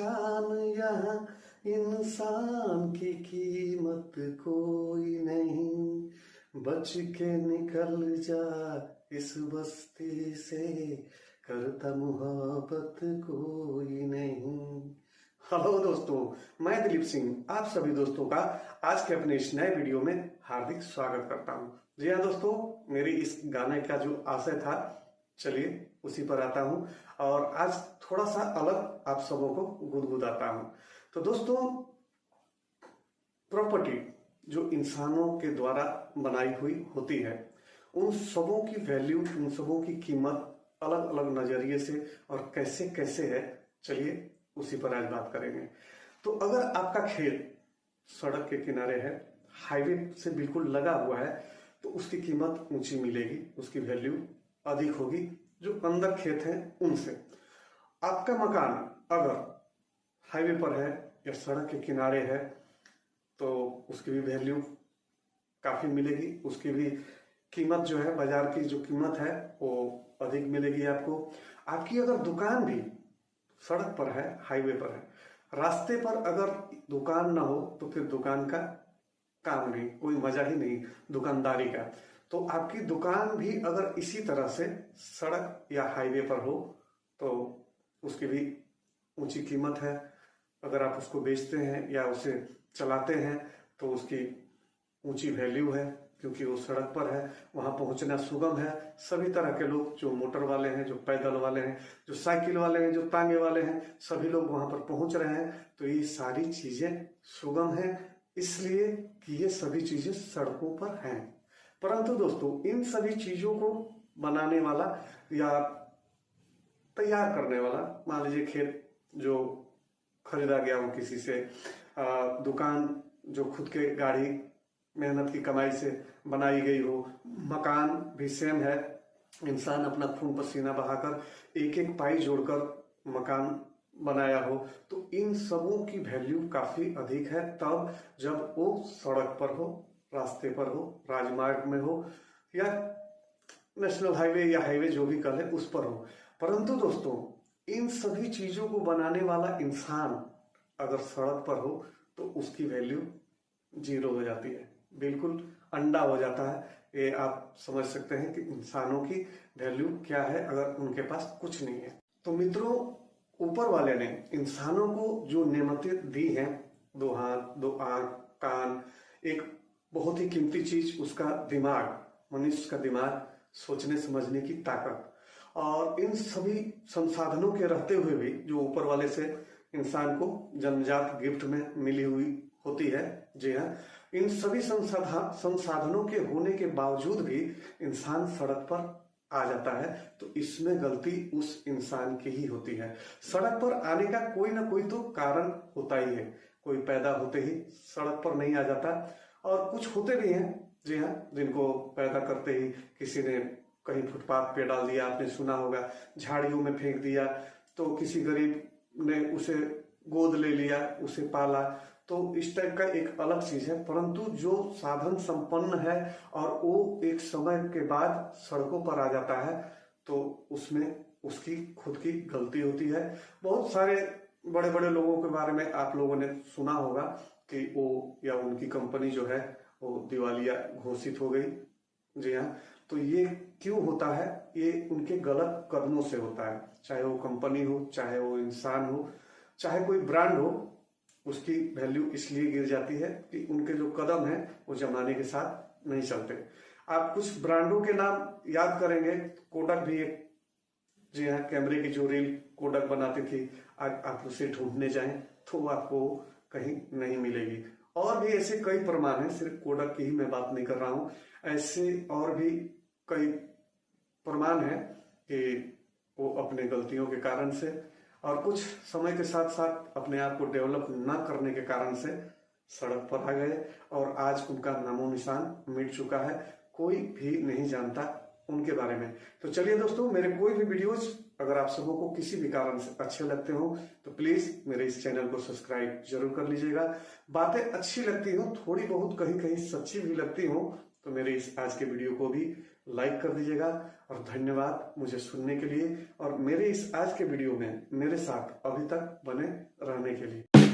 पहचान यहाँ, इंसान की कीमत कोई नहीं। बच के निकल जा इस बस्ती से, करता मोहब्बत कोई नहीं। हेलो दोस्तों, मैं दिलीप सिंह आप सभी दोस्तों का आज के अपने इस नए वीडियो में हार्दिक स्वागत करता हूं। जी हाँ दोस्तों, मेरी इस गाने का जो आशय था, चलिए उसी पर आता हूं और आज थोड़ा सा अलग आप सबों को गुदगुदाता हूं। तो दोस्तों, प्रॉपर्टी जो इंसानों के द्वारा बनाई हुई होती है, उन सबों की वैल्यू, उन सबों की कीमत अलग अलग नजरिए से और कैसे कैसे है, चलिए उसी पर आज बात करेंगे। तो अगर आपका खेत सड़क के किनारे है, हाईवे से बिल्कुल लगा हुआ है, तो उसकी कीमत ऊंची मिलेगी, उसकी वैल्यू अधिक होगी जो अंदर खेत हैं उनसे। आपका मकान अगर हाईवे पर है या सड़क के किनारे है, तो उसकी भी वैल्यू काफी मिलेगी, उसकी भी कीमत जो है, बाजार की जो कीमत है वो अधिक मिलेगी आपको। आपकी अगर दुकान भी सड़क पर है, हाईवे पर है, रास्ते पर अगर दुकान ना हो तो फिर दुकान का काम नहीं, कोई मजा ही नहीं दुकानदारी का। तो आपकी दुकान भी अगर इसी तरह से सड़क या हाईवे पर हो तो उसकी भी ऊंची कीमत है। अगर आप उसको बेचते हैं या उसे चलाते हैं तो उसकी ऊंची वैल्यू है, क्योंकि वो सड़क पर है, वहां पहुंचना सुगम है। सभी तरह के लोग, जो मोटर वाले हैं, जो पैदल वाले हैं, जो साइकिल वाले हैं, जो तांगे वाले हैं, सभी लोग वहां पर पहुंच रहे हैं। तो ये सारी चीजें सुगम हैं, इसलिए कि ये सभी चीजें सड़कों पर हैं। परंतु दोस्तों, इन सभी चीजों को बनाने वाला या तैयार करने वाला, मान लीजिए खेत जो खरीदा गया हो किसी से, दुकान जो खुद के गाड़ी मेहनत की कमाई से बनाई गई हो, मकान भी सेम है, इंसान अपना खून पसीना बहाकर एक एक पाई जोड़कर मकान बनाया हो, तो इन सबों की वैल्यू काफी अधिक है तब जब वो सड़क पर हो, रास्ते पर हो, राजमार्ग में हो या नेशनल हाईवे या हाईवे जो भी कल है उस पर हो। परंतु दोस्तों, इन सभी चीजों को बनाने वाला इंसान अगर सड़क पर हो तो उसकी वैल्यू जीरो हो जाती है, बिल्कुल अंडा हो जाता है। ये आप समझ सकते हैं कि इंसानों की वैल्यू क्या है अगर उनके पास कुछ नहीं है। तो मित्रों, ऊपर वाले ने इंसानों को जो नेमतें दी हैं, दो हाथ, दो आंख, कान, एक बहुत ही कीमती चीज उसका दिमाग, मनुष्य का दिमाग, सोचने समझने की ताकत, और इन सभी संसाधनों के रहते हुए भी जो ऊपर वाले से इंसान को जन्मजात गिफ्ट में मिली हुई होती है, जी हाँ, इन सभी संसाधनों के होने के बावजूद भी इंसान सड़क पर आ जाता है, तो इसमें गलती उस इंसान की ही होती है। सड़क पर आने का कोई ना कोई तो कारण होता ही है, कोई पैदा होते ही सड़क पर नहीं आ जाता, और कुछ होते भी हैं, जी हाँ, जिनको पैदा करते ही किसी ने कहीं फुटपाथ पे डाल दिया, आपने सुना होगा, झाड़ियों में फेंक दिया, तो किसी गरीब ने उसे गोद ले लिया, उसे पाला, तो इस टाइप का एक अलग चीज है। परंतु जो साधन संपन्न है और वो एक समय के बाद सड़कों पर आ जाता है, तो उसमें उसकी खुद की गलती होती है। बहुत सारे बड़े बड़े लोगों के बारे में आप लोगों ने सुना होगा कि वो या उनकी कंपनी जो है वो दिवालिया घोषित हो गई, जी हाँ। तो ये क्यों होता है? ये उनके गलत कदमों से होता है, चाहे वो कंपनी हो, चाहे वो इंसान हो, चाहे कोई ब्रांड हो, उसकी वैल्यू इसलिए गिर जाती है कि उनके जो कदम है वो जमाने के साथ नहीं चलते। आप कुछ ब्रांडों के नाम याद करेंगे, कोडक भी एक, जी हाँ, कैमरे की जो रील कोडक बनाती थी, आज आप उसे ढूंढने जाएं तो आपको कहीं नहीं मिलेगी। और भी ऐसे कई प्रमाण हैं, सिर्फ कोडक की ही मैं बात नहीं कर रहा हूं, ऐसे और भी कई प्रमाण हैं कि वो अपने गलतियों के कारण से और कुछ समय के साथ साथ अपने आप को डेवलप ना करने के कारण से सड़क पर आ गए, और आज उनका नामो निशान मिट चुका है, कोई भी नहीं जानता उनके बारे में। तो चलिए दोस्तों, मेरे कोई भी वीडियोज अगर आप सबों को किसी भी कारण से अच्छे लगते हो तो प्लीज मेरे इस चैनल को सब्सक्राइब जरूर कर लीजिएगा। बातें अच्छी लगती हो, थोड़ी बहुत कहीं कहीं सच्ची भी लगती हो, तो मेरे इस आज के वीडियो को भी लाइक कर दीजिएगा। और धन्यवाद मुझे सुनने के लिए और मेरे इस आज के वीडियो में मेरे साथ अभी तक बने रहने के लिए।